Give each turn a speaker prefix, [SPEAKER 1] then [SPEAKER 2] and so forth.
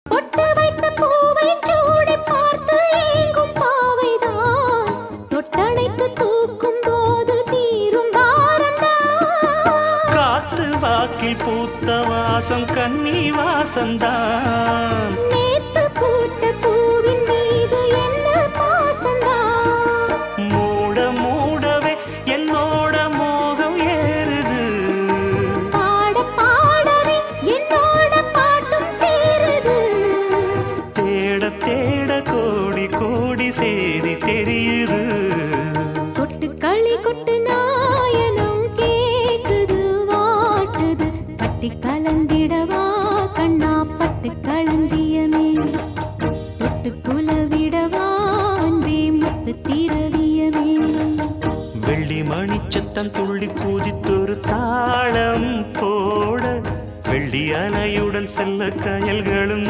[SPEAKER 1] பொட்டு வைத்த பூவை சூடி பார்த்து ஏங்கும் பாவைதான் தொட்டணைத்து தூக்கும் போது தீரும் பாரம்தான்.
[SPEAKER 2] காத்து வாக்கில் பூத்த வாசம் கன்னி வாசந்தான்.
[SPEAKER 1] நேத்து பூத்த பூவின் மீது என்ன பாசந்தான்.
[SPEAKER 2] மூட மூடவே என்னோட மோகம் ஏறுது.
[SPEAKER 1] பாட பாடவே என்னோட பாட்டும் சேருது.
[SPEAKER 2] தேட தேட கோடி கோடி சேரி தெரியுது.
[SPEAKER 1] கொட்டு களி கொட்டு நாயனம் கேக்குது வாட்டுது. கட்டி கலந்திடவா கண்ணா பட்டு களஞ்சியமே. தொட்டு குலவிடவா அன்பே முத்து திரவியமே.
[SPEAKER 2] வெள்ளி மணிச்சத்தம் துள்ளி பூஜித்தொரு தாளம் போட வெள்ளி அலையுடன் செல்ல கயல்களும்